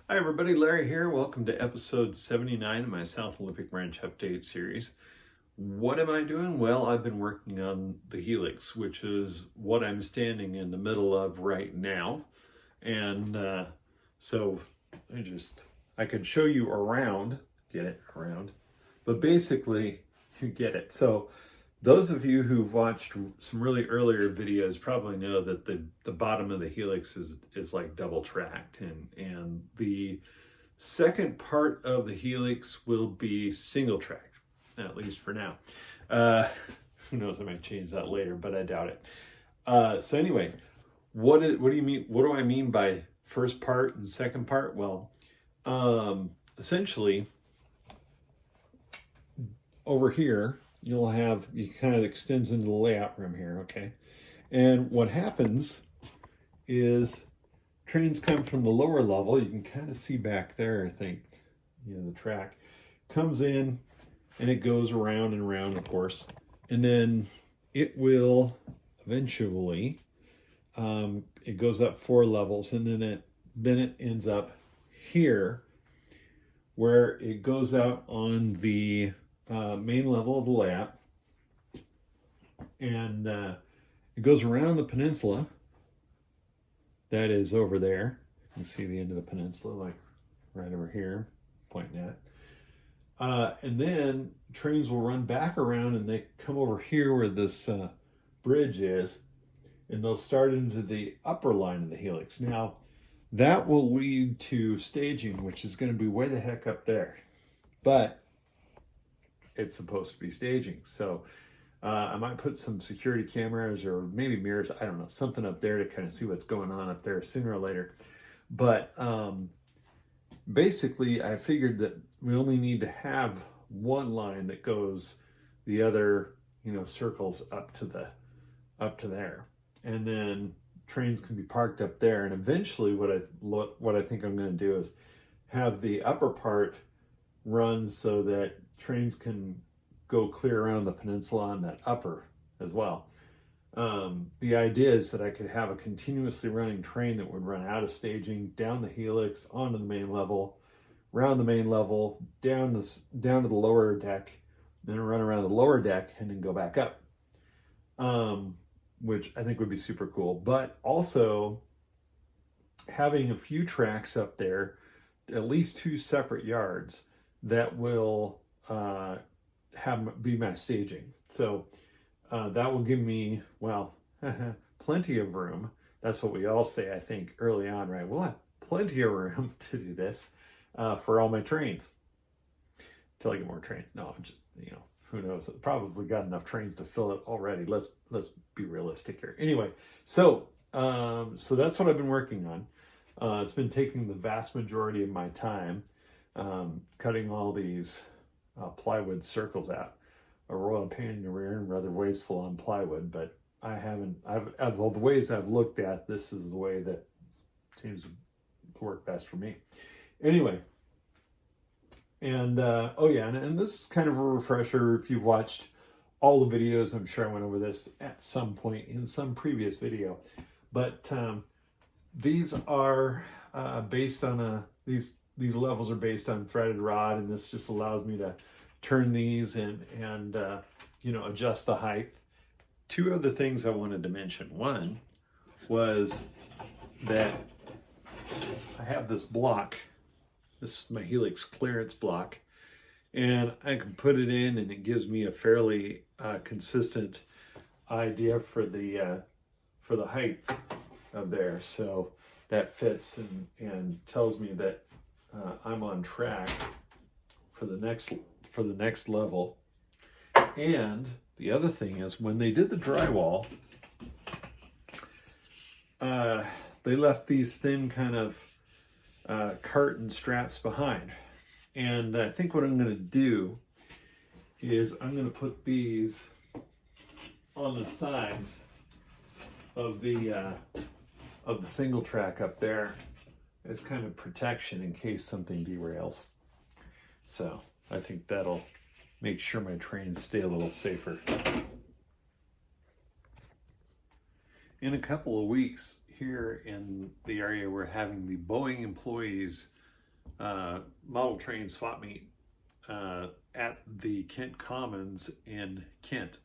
Hi everybody, Larry here. Welcome to episode 79 of my South Olympic Ranch Update series. What am I doing? Well, I've been working on the Helix, which is what I'm standing in the middle of right now. And so I could show you around, around, but basically you get it. So those of you who've watched some really earlier videos probably know that the bottom of the Helix is like double tracked, and the second part of the Helix will be single tracked, at least for now. Who knows, I might change that later, but I doubt it. So anyway, what do you mean? What do I mean by first part and second part? Well, essentially over here, it kind of extends into the layout room here, okay? And what happens is trains come from the lower level. You can kind of see back there, I think, the track comes in and it goes around and around, of course. And then it will eventually, it goes up 4 levels, and then it ends up here where it goes out on the main level of the layout, and it goes around the peninsula that is over there. You can see the end of the peninsula, like right over here, pointing at. And then trains will run back around and they come over here where this bridge is, and they'll start into the upper line of the Helix. Now, that will lead to staging, which is going to be way the heck up there. But it's supposed to be staging. So I might put some security cameras or maybe mirrors, I don't know, something up there to kind of see what's going on up there sooner or later. But basically, I figured that we only need to have one line that goes the other, circles up to there. And then trains can be parked up there. And eventually what I think I'm going to do is have the upper part run so that trains can go clear around the peninsula on that upper as well. The idea is that I could have a continuously running train that would run out of staging, down the Helix, onto the main level, around the main level, down to the lower deck, then run around the lower deck and then go back up, which I think would be super cool. But also having a few tracks up there, at least 2 separate yards, that will be my staging. So that will give me, well, plenty of room. That's what we all say, I think, early on, right? We'll have plenty of room to do this for all my trains. Until I get more trains. No, just, who knows? I've probably got enough trains to fill it already. Let's be realistic here. Anyway, so that's what I've been working on. It's been taking the vast majority of my time, cutting all these plywood circles out. A royal pain in the rear and rather wasteful on plywood, but of all the ways I've looked at, this is the way that seems to work best for me. Anyway, and oh yeah, and this is kind of a refresher. If you've watched all the videos, I'm sure I went over this at some point in some previous video, but these are based on these levels are based on threaded rod, and this just allows me to turn these and adjust the height. 2 other things I wanted to mention. One was that I have this block. This is my Helix clearance block, and I can put it in and it gives me a fairly consistent idea for the height of there. So that fits and tells me that I'm on track for the next level. And the other thing is, when they did the drywall, they left these thin kind of carton straps behind. And I think what I'm going to do is I'm going to put these on the sides of the single track up there as kind of protection in case something derails. So I think that'll make sure my trains stay a little safer. In a couple of weeks here in the area, we're having the Boeing employees model train swap meet at the Kent Commons in Kent.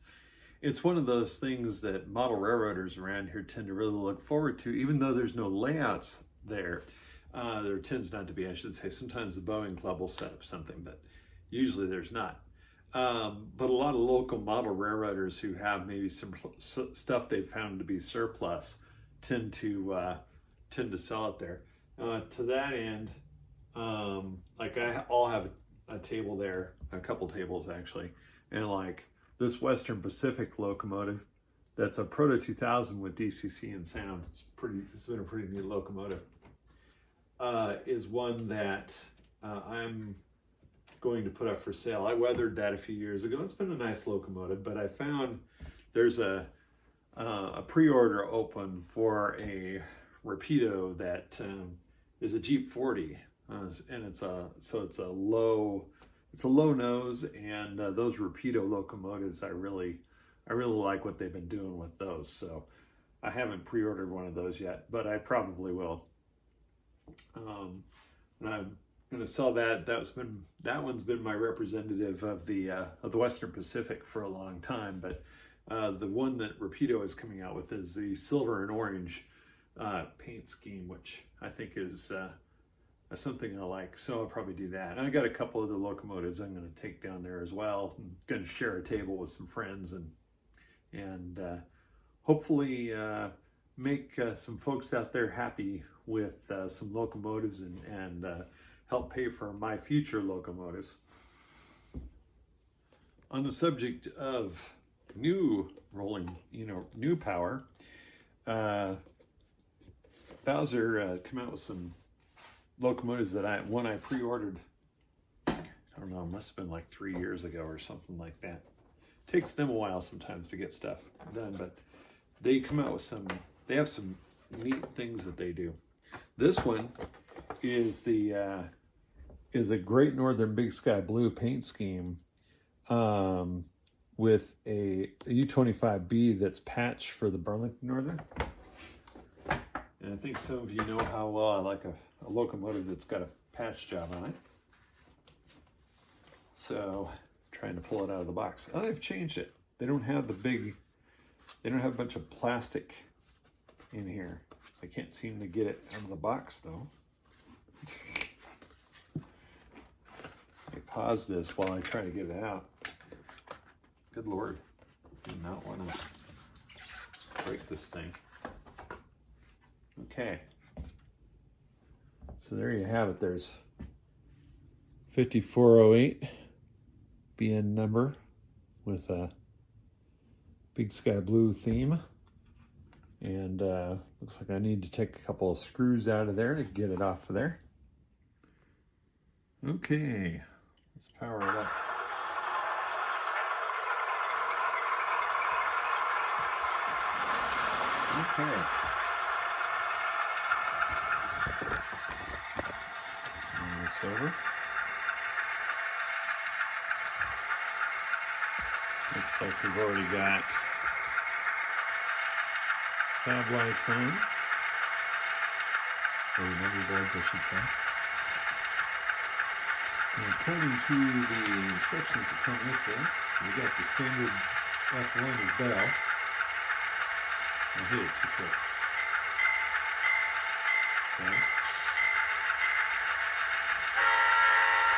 It's one of those things that model railroaders around here tend to really look forward to, even though there's no layouts there. There tends not to be, I should say. Sometimes the Boeing Club will set up something, but usually there's not. But a lot of local model railroaders who have maybe some stuff they've found to be surplus tend to sell it there. To that end, like I'll have a table there, a couple tables actually, and like this Western Pacific locomotive, that's a Proto 2000 with DCC and sound. It's been a pretty neat locomotive. Is one that I'm going to put up for sale. I weathered that a few years ago. It's been a nice locomotive, but I found there's a pre-order open for a Rapido that is a Jeep 40, and it's a low nose, and those Rapido locomotives, I really like what they've been doing with those. So I haven't pre-ordered one of those yet, but I probably will. And I'm going to sell that. That one's been my representative of the Western Pacific for a long time, but the one that Rapido is coming out with is the silver and orange paint scheme, which I think is something I like. So I'll probably do that. And I got a couple other locomotives I'm going to take down there as well. I'm going to share a table with some friends and hopefully make some folks out there happy with some locomotives and help pay for my future locomotives. On the subject of new power, Bowser come out with some locomotives that I pre-ordered. I don't know, it must have been like 3 years ago or something like that. Takes them a while sometimes to get stuff done, but they come out with they have some neat things that they do. This one is a Great Northern Big Sky Blue paint scheme with a U25B that's patched for the Burlington Northern. And I think some of you know how well I like a locomotive that's got a patch job on it. So, trying to pull it out of the box. Oh, they've changed it. They don't have a bunch of plastic in here. I can't seem to get it out of the box though. I pause this while I try to get it out. Good Lord, do not want to break this thing. Okay, so there you have it. There's 5408 BN number with a Big Sky Blue theme, and looks like I need to take a couple of screws out of there to get it off of there. Okay, let's power it up. Okay. Turn this over. Looks like we've already got fab lights on, or memory boards, I should say. And according to the instructions that come with this, we got the standard F1 as bell. I hit it too quick. Okay.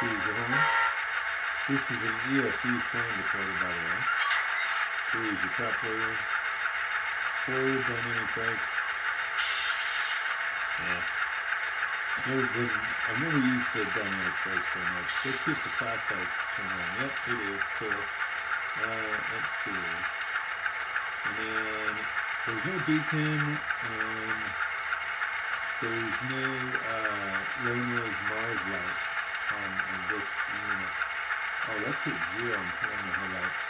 Two's on. This is an ESU sound recorder, by the way. 3 is your coupler. 4 dynamic brakes. Yeah. I've never used the dynamic brakes very much. Let's see if the class lights turn on. Yep, they do. Cool. Let's see. And then there's no beacon, and there's no Romeo's Mars light on this unit. Oh, let's hit 0 and turn on the headlights.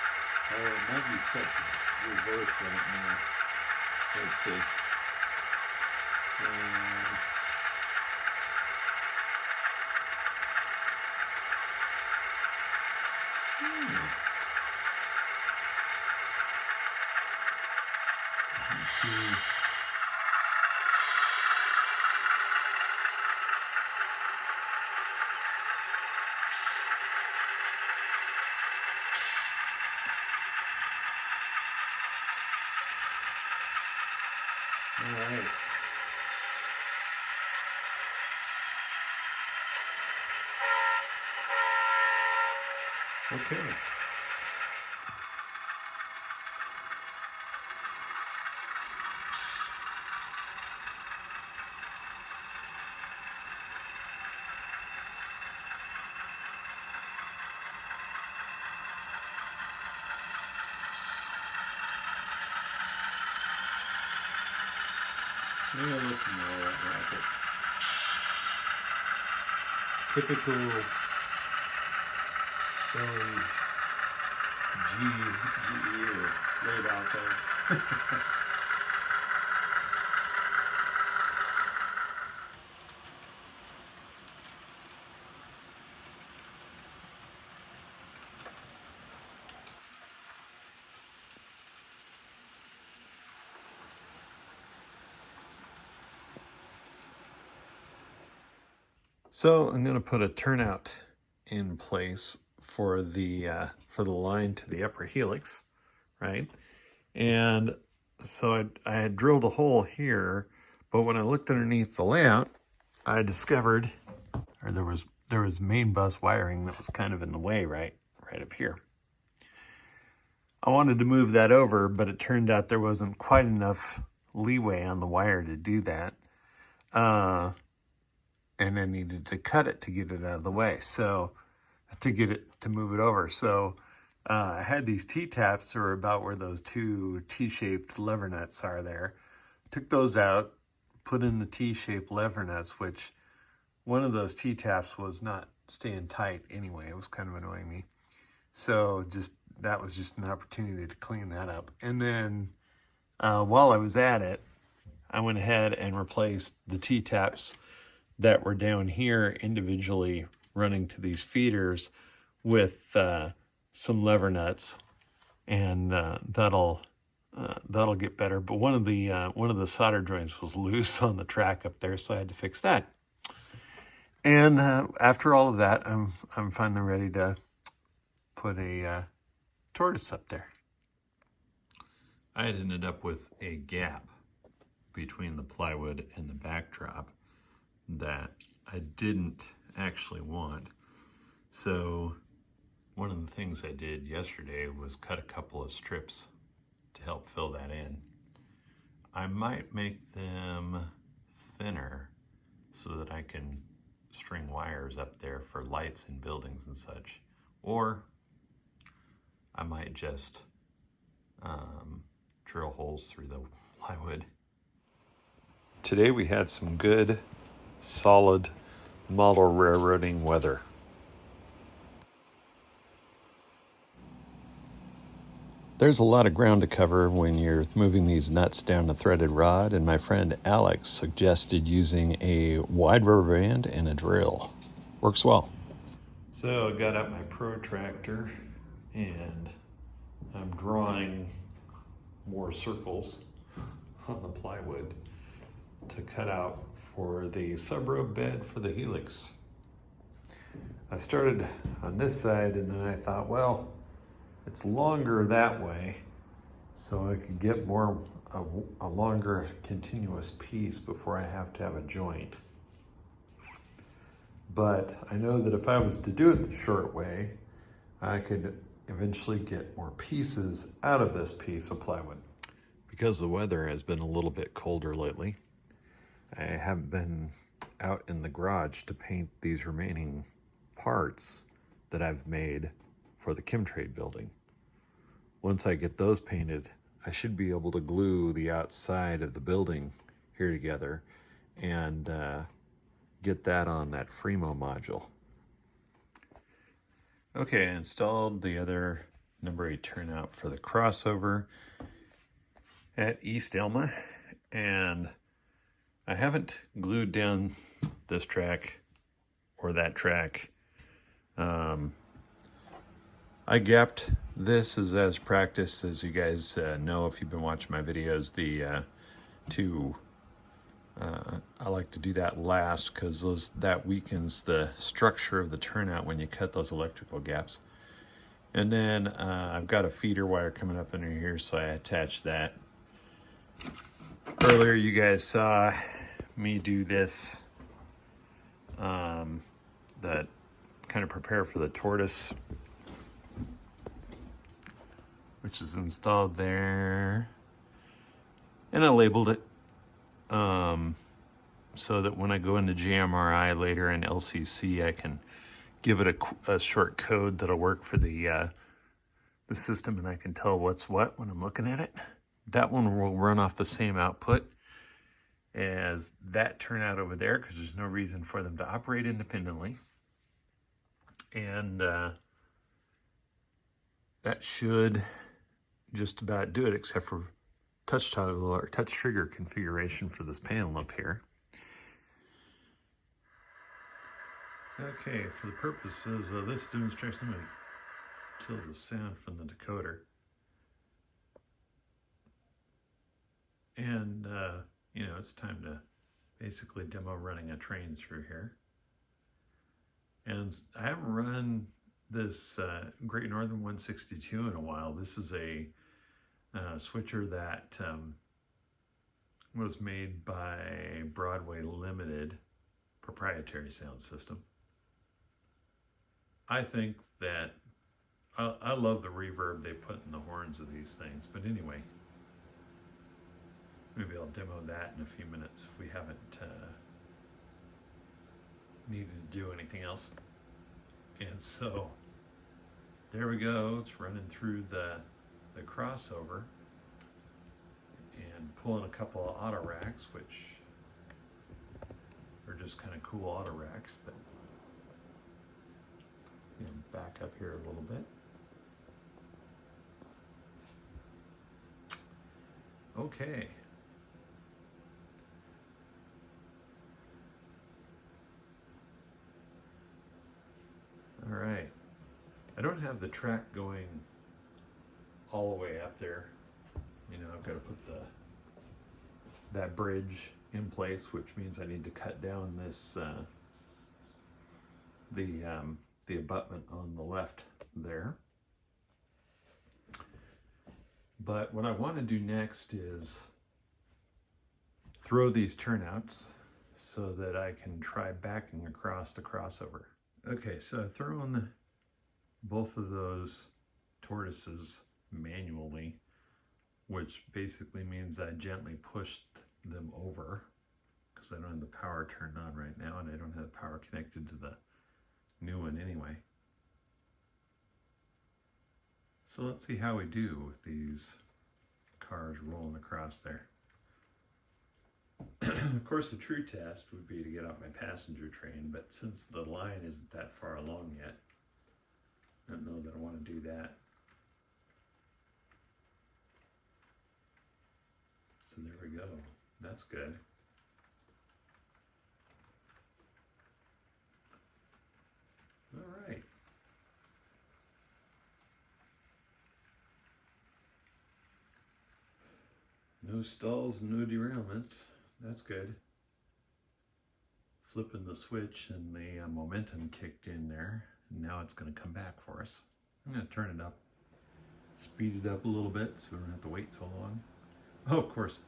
Oh, it might be set to reverse right now. Let's see. Okay. Maybe I'll listen to that racket. Typical Phillies G ear laid out there. So I'm going to put a turnout in place for the line to the upper helix, right? And so I had drilled a hole here, but when I looked underneath the layout, I discovered, or there was main bus wiring that was kind of in the way, right up here. I wanted to move that over, but it turned out there wasn't quite enough leeway on the wire to do that. And I needed to cut it to get it out of the way. So to move it over. So I had these T-taps that are about where those two T-shaped lever nuts are there. Took those out, put in the T-shaped lever nuts, which one of those T-taps was not staying tight anyway. It was kind of annoying me. So that was just an opportunity to clean that up. And then while I was at it, I went ahead and replaced the T-taps that were down here individually running to these feeders with some lever nuts, and that'll get better. But one of the solder joints was loose on the track up there, so I had to fix that. And after all of that, I'm finally ready to put a tortoise up there. I had ended up with a gap between the plywood and the backdrop that I didn't actually want. So one of the things I did yesterday was cut a couple of strips to help fill that in. I might make them thinner so that I can string wires up there for lights in buildings and such. Or I might just drill holes through the plywood. Today we had some good, solid model railroading weather. There's a lot of ground to cover when you're moving these nuts down a threaded rod, and my friend Alex suggested using a wide rubber band and a drill. Works well. So I got out my protractor and I'm drawing more circles on the plywood to cut out for the sub-rope bed for the Helix. I started on this side and then I thought, well, it's longer that way, so I could get a longer continuous piece before I have to have a joint. But I know that if I was to do it the short way, I could eventually get more pieces out of this piece of plywood. Because the weather has been a little bit colder lately, I haven't been out in the garage to paint these remaining parts that I've made for the Chemtrade building. Once I get those painted, I should be able to glue the outside of the building here together and get that on that Fremo module. Okay, I installed the other number 8 turnout for the crossover at East Elma, and I haven't glued down this track or that track. I gapped this as practice, as you guys know if you've been watching my videos. I like to do that last because that weakens the structure of the turnout when you cut those electrical gaps. And then I've got a feeder wire coming up under here, so I attached that. Earlier you guys saw me do this, that kind of prepare for the tortoise which is installed there. And I labeled it so that when I go into JMRI later in LCC, I can give it a short code that'll work for the system, and I can tell what's what when I'm looking at it. That one will run off the same output as that turnout over there, because there's no reason for them to operate independently. And that should just about do it, except for touch toggle or touch trigger configuration for this panel up here. Okay, for the purposes of this demonstration, I'm going to kill the sound from the decoder. And, you know, it's time to basically demo running a train through here. And I haven't run this Great Northern 162 in a while. This is a switcher that was made by Broadway Limited, proprietary sound system. I think that I love the reverb they put in the horns of these things, but anyway, maybe I'll demo that in a few minutes if we haven't needed to do anything else. And so there we go. It's running through the crossover and pulling a couple of auto racks, which are just kind of cool auto racks. But you know, back up here a little bit. Okay. All right. I don't have the track going all the way up there. You know, I've got to put that bridge in place, which means I need to cut down this the abutment on the left there. But what I want to do next is throw these turnouts so that I can try backing across the crossover. Okay, so I've thrown both of those tortoises manually, which basically means I gently pushed them over because I don't have the power turned on right now, and I don't have the power connected to the new one anyway. So let's see how we do with these cars rolling across there. Of course, the true test would be to get out my passenger train, but since the line isn't that far along yet, I don't know that I want to do that. So there we go. That's good. All right. No stalls, no derailments. That's good. Flipping the switch and the momentum kicked in there. And now it's going to come back for us. I'm going to turn it up, speed it up a little bit so we don't have to wait so long. Oh, of course,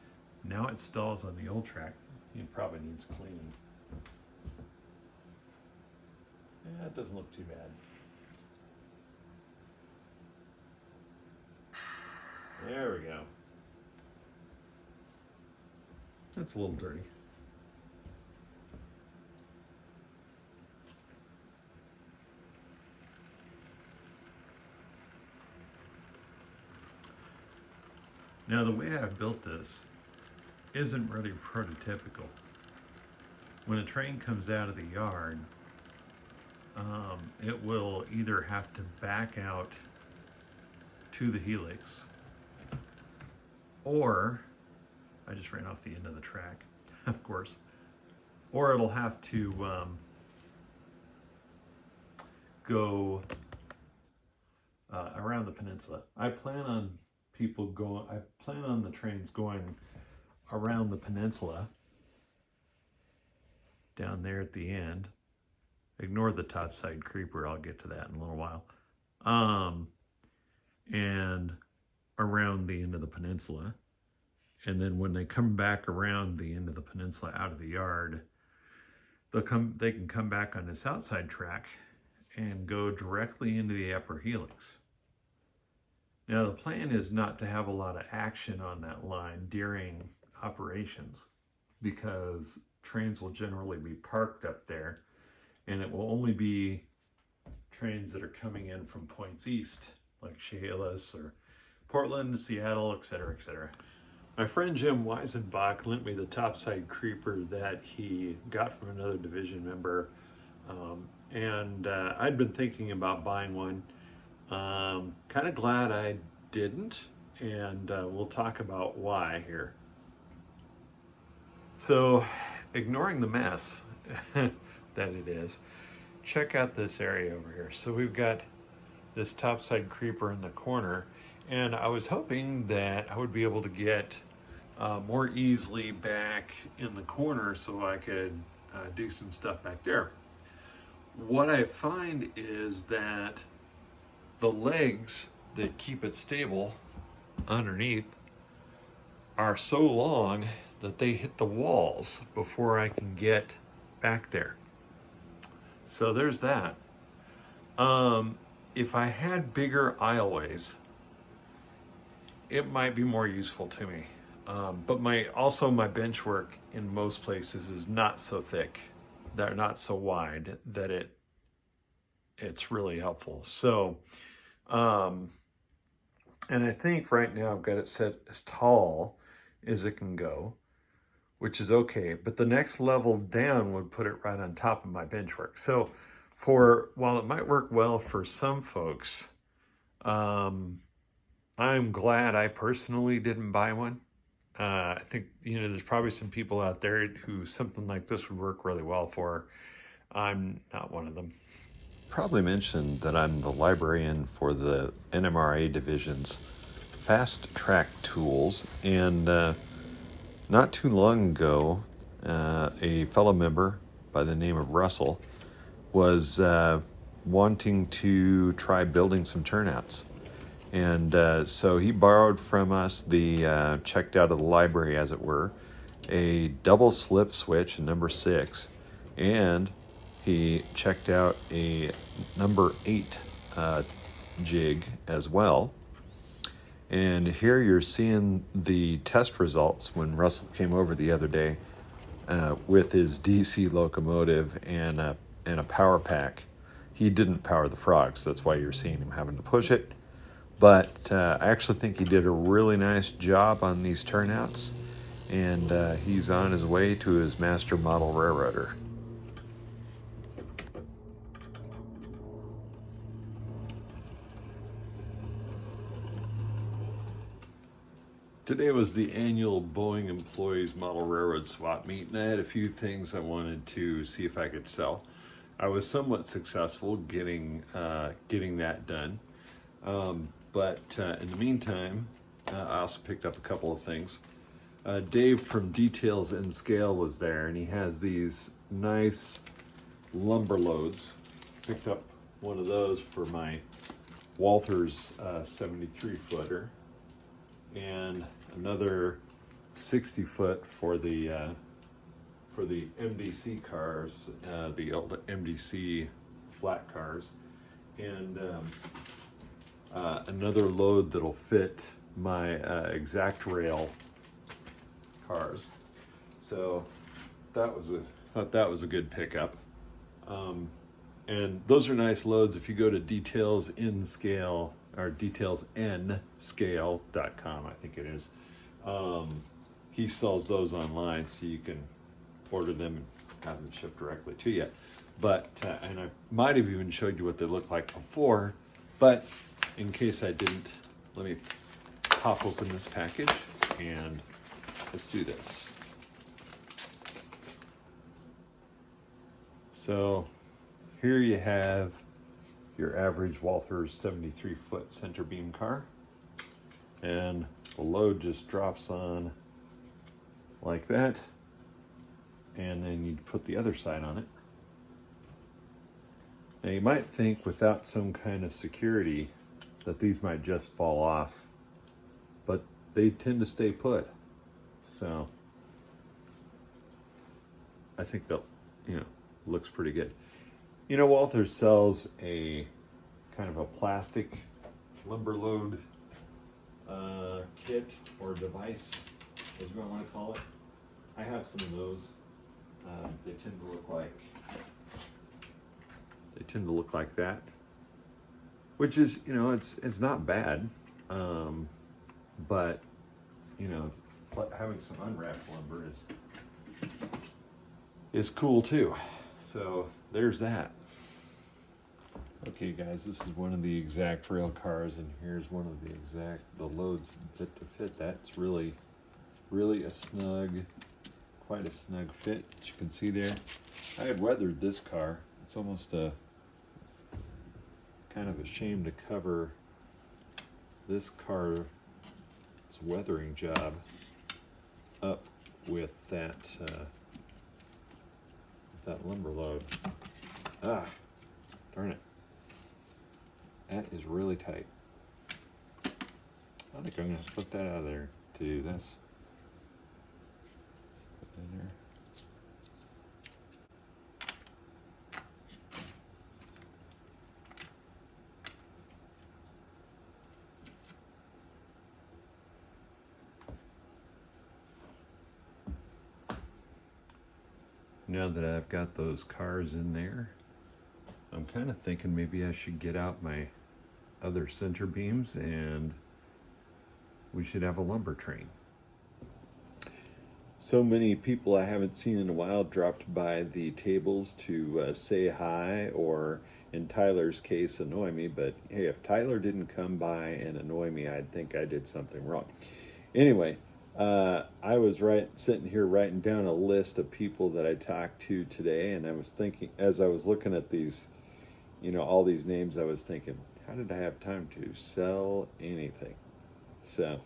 now it stalls on the old track. It probably needs cleaning. Yeah, it doesn't look too bad. There we go. That's a little dirty. Now, the way I've built this isn't really prototypical. When a train comes out of the yard, it will either have to back out to the Helix, or I just ran off the end of the track, of course, or it'll have to go around the peninsula. I plan on the trains going around the peninsula down there at the end. Ignore the Topside Creeper, I'll get to that in a little while. And around the end of the peninsula. And then when they come back around the end of the peninsula out of the yard, they can come back on this outside track and go directly into the upper helix. Now the plan is not to have a lot of action on that line during operations because trains will generally be parked up there, and it will only be trains that are coming in from points east, like Chehalis or Portland, Seattle, etc., etc. My friend Jim Weisenbach lent me the Topside Creeper that he got from another division member, and I'd been thinking about buying one. Kind of glad I didn't, and we'll talk about why here. So, ignoring the mess that it is, check out this area over here. So we've got this Topside Creeper in the corner, and I was hoping that I would be able to get more easily back in the corner so I could do some stuff back there. What I find is that the legs that keep it stable underneath are so long that they hit the walls before I can get back there. So there's that. If I had bigger aisleways, it might be more useful to me. But my bench work in most places is not so thick. They're not so wide that it's really helpful. So, and I think right now I've got it set as tall as it can go, which is okay. But the next level down would put it right on top of my bench work. So while it might work well for some folks, I'm glad I personally didn't buy one. I think, there's probably some people out there who something like this would work really well for. I'm not one of them. Probably mentioned that I'm the librarian for the NMRA division's fast track tools, and not too long ago, a fellow member by the name of Russell was wanting to try building some turnouts. And so he borrowed from us checked out of the library, as it were, a double slip switch, number 6, and he checked out a number 8 jig as well. And here you're seeing the test results when Russell came over the other day with his DC locomotive and a power pack. He didn't power the frog, so that's why you're seeing him having to push it. But I actually think he did a really nice job on these turnouts, and he's on his way to his master model railroader. Today was the annual Boeing Employees Model Railroad swap meet, and I had a few things I wanted to see if I could sell. I was somewhat successful getting that done. But in the meantime, I also picked up a couple of things. Dave from Details and Scale was there, and he has these nice lumber loads. Picked up one of those for my Walther's 73-footer, and another 60-foot for the MDC cars, the old MDC flat cars, and another load that'll fit my exact rail cars. So thought that was a good pickup. And those are nice loads. If you go to Details in Scale or detailsnscale.com, I think it is, he sells those online, so you can order them and have them shipped directly to you. But and I might have even showed you what they looked like before, but in case I didn't, let me pop open this package and let's do this. So here you have your average Walther's 73-foot center beam car, and the load just drops on like that, and then you put the other side on it. Now you might think without some kind of security that these might just fall off, but they tend to stay put. So I think that, looks pretty good. Walther sells a kind of a plastic lumber load kit or device, as you might want to call it. I have some of those. They tend to look like that, which is, you know, it's not bad, but you know, having some unwrapped lumber is cool too. So there's that. Okay guys, this is one of the exact rail cars, and here's one of the loads fit to fit. That's really a snug, quite a snug fit, as you can see there. I had weathered this car. It's almost kind of a shame to cover this car's weathering job up with that lumber load. Ah, darn it. That is really tight. I think I'm gonna have to put that out of there to do this. Put that in there. Now that I've got those cars in there, I'm kind of thinking maybe I should get out my other center beams and we should have a lumber train. So many people I haven't seen in a while dropped by the tables to say hi, or in Tyler's case, annoy me. But hey, if Tyler didn't come by and annoy me, I'd think I did something wrong. Anyway, I was sitting here writing down a list of people that I talked to today, and I was thinking, as I was looking at these, you know, all these names, I was thinking, how did I have time to sell anything? So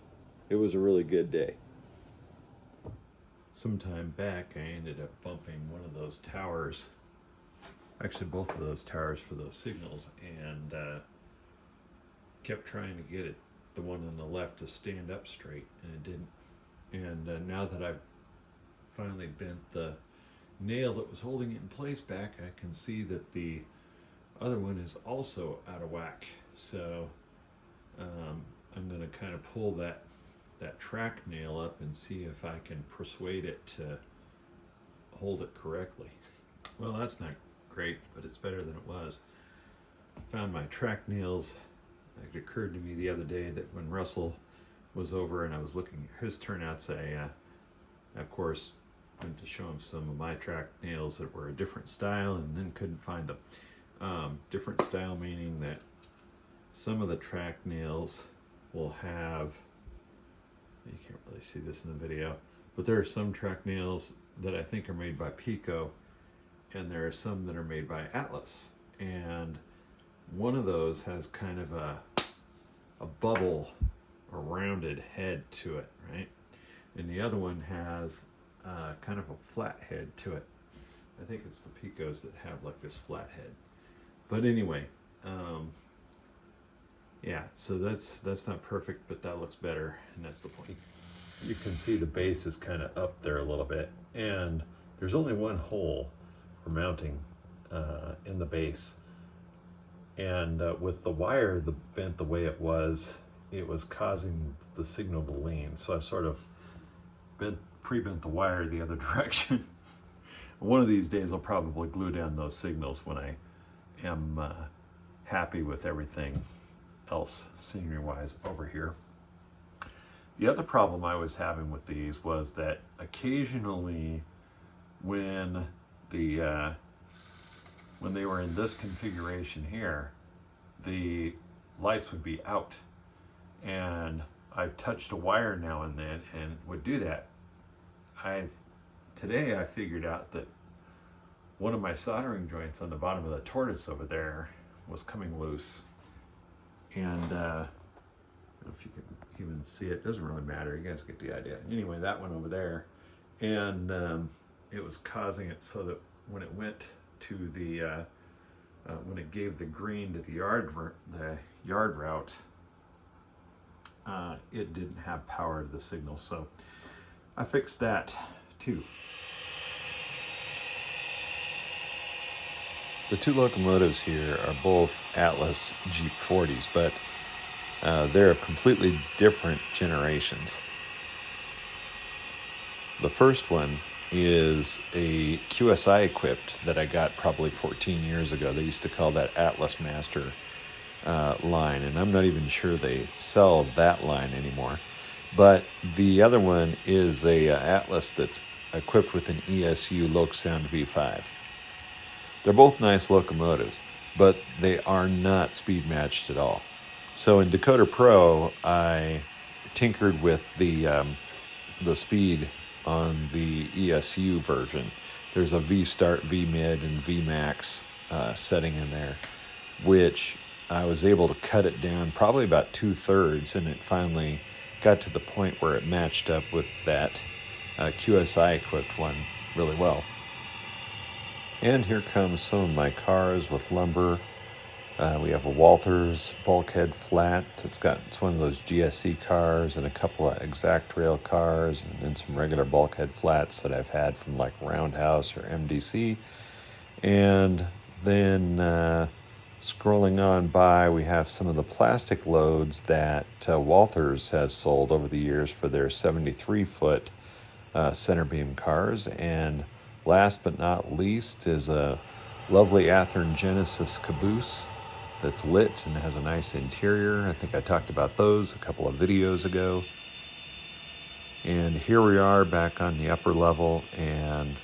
it was a really good day. Sometime back, I ended up bumping one of those towers, actually both of those towers for those signals, and kept trying to get the one on the left to stand up straight, and it didn't. And now that I've finally bent the nail that was holding it in place back, I can see that the other one is also out of whack. So I'm going to kind of pull that track nail up and see if I can persuade it to hold it correctly. Well, that's not great, but it's better than it was. I found my track nails. It occurred to me the other day that when Russell was over and I was looking at his turnouts, I of course went to show him some of my track nails that were a different style, and then couldn't find them. Different style meaning that some of the track nails will have, you can't really see this in the video, but there are some track nails that I think are made by Pico, and there are some that are made by Atlas. And one of those has kind of a bubble, a rounded head to it, right? And the other one has kind of a flat head to it. I think it's the Picos that have like this flat head. But anyway, yeah, so that's not perfect, but that looks better, and that's the point. You can see the base is kind of up there a little bit, and there's only one hole for mounting in the base. And with the wire bent the way it was causing the signal to lean. So I sort of pre-bent the wire the other direction. One of these days I'll probably glue down those signals when I am happy with everything else scenery-wise over here. The other problem I was having with these was that occasionally when they were in this configuration here, the lights would be out, and I've touched a wire now and then and would do that. Today I figured out that one of my soldering joints on the bottom of the tortoise over there was coming loose, and I don't know if you can even see it, doesn't really matter, you guys get the idea. Anyway, that one over there, and it was causing it so that when it went to the when it gave the green to the yard route, it didn't have power to the signal. So I fixed that too. The two locomotives here are both Atlas Jeep 40s, but they're of completely different generations. The first one is a QSI equipped that I got probably 14 years ago. They used to call that Atlas Master line, and I'm not even sure they sell that line anymore. But the other one is a Atlas that's equipped with an ESU Loc Sound V5. They're both nice locomotives, but they are not speed matched at all. So in Dakota Pro, I tinkered with the speed on the ESU version. There's a V start, V mid, and V max setting in there, which I was able to cut it down probably about 2/3, and it finally got to the point where it matched up with that QSI equipped one really well. And here comes some of my cars with lumber. We have a Walthers bulkhead flat. It's one of those GSC cars, and a couple of exact rail cars, and then some regular bulkhead flats that I've had from like Roundhouse or MDC. And then scrolling on by, we have some of the plastic loads that Walthers has sold over the years for their 73-foot center beam cars. And last but not least is a lovely Athearn Genesis caboose that's lit and has a nice interior. I think I talked about those a couple of videos ago. And here we are back on the upper level, and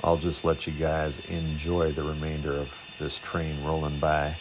I'll just let you guys enjoy the remainder of this train rolling by.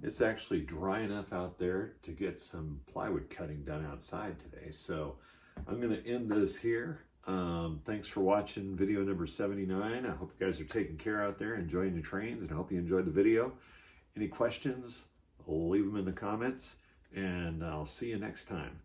It's actually dry enough out there to get some plywood cutting done outside today. So I'm going to end this here. Thanks for watching video number 79. I hope you guys are taking care out there, enjoying the trains, and I hope you enjoyed the video. Any questions, leave them in the comments, and I'll see you next time.